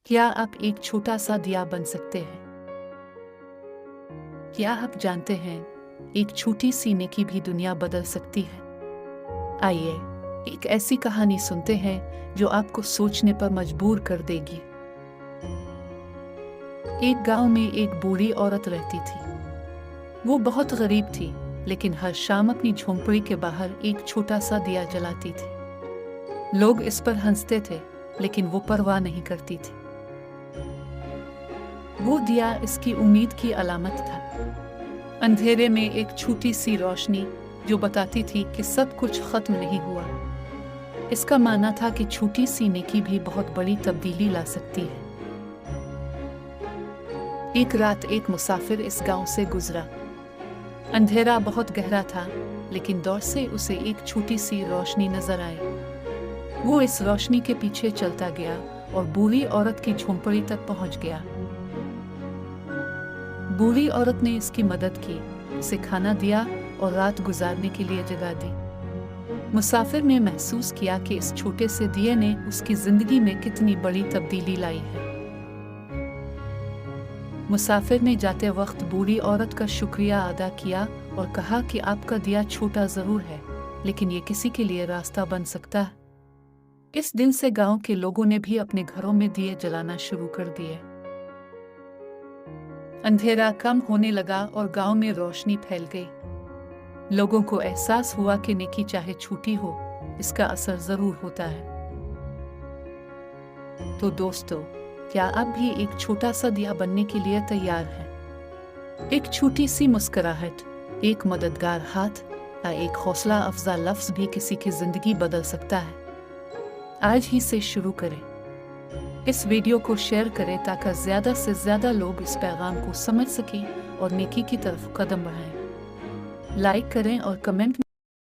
क्या आप एक छोटा सा दिया बन सकते हैं? क्या आप जानते हैं, एक छोटी सी नेकी भी दुनिया बदल सकती है? आइए, एक ऐसी कहानी सुनते हैं जो आपको सोचने पर मजबूर कर देगी। एक गांव में एक बूढ़ी औरत रहती थी। वो बहुत गरीब थी, लेकिन हर शाम अपनी झोंपड़ी के बाहर एक छोटा सा दिया जलाती थी। लोग इस पर हंसते थे, लेकिन वो परवाह नहीं करती थी। वो दिया इसकी उम्मीद की अलामत था। अंधेरे में एक छोटी सी रोशनी जो बताती थी कि सब कुछ खत्म नहीं हुआ। इसका मानना था कि छोटी सी नेकी भी बहुत बड़ी तब्दीली ला सकती है। एक रात एक मुसाफिर इस गांव से गुजरा। अंधेरा बहुत गहरा था, लेकिन दौर से उसे एक छोटी सी रोशनी नजर आई। वो इस रोशनी के पीछे चलता गया और बूढ़ी औरत की झोंपड़ी तक पहुंच गया। बूढ़ी औरत ने इसकी मदद की, उसे खाना दिया और रात गुजारने के लिए जगह दी। मुसाफिर ने महसूस किया कि इस छोटे से दिए ने उसकी जिंदगी में कितनी बड़ी तब्दीली लाई है। मुसाफिर ने जाते वक्त बूढ़ी औरत का शुक्रिया अदा किया और कहा कि आपका दिया छोटा जरूर है, लेकिन ये किसी के लिए रास्ता बन सकता है। इस दिन से गांव के लोगों ने भी अपने घरों में दिए जलाना शुरू कर दिए। अंधेरा कम होने लगा और गांव में रोशनी फैल गई। लोगों को एहसास हुआ कि नेकी चाहे छोटी हो, इसका असर जरूर होता है। तो दोस्तों, क्या आप भी एक छोटा सा दिया बनने के लिए तैयार हैं? एक छोटी सी मुस्कुराहट, एक मददगार हाथ या एक हौसला अफजा लफ्ज भी किसी की जिंदगी बदल सकता है। आज ही से शुरू करें। इस वीडियो को शेयर करें ताकि ज़्यादा से ज़्यादा लोग इस पैगाम को समझ सकें और नेकी की तरफ कदम बढ़ाएं। लाइक करें और कमेंट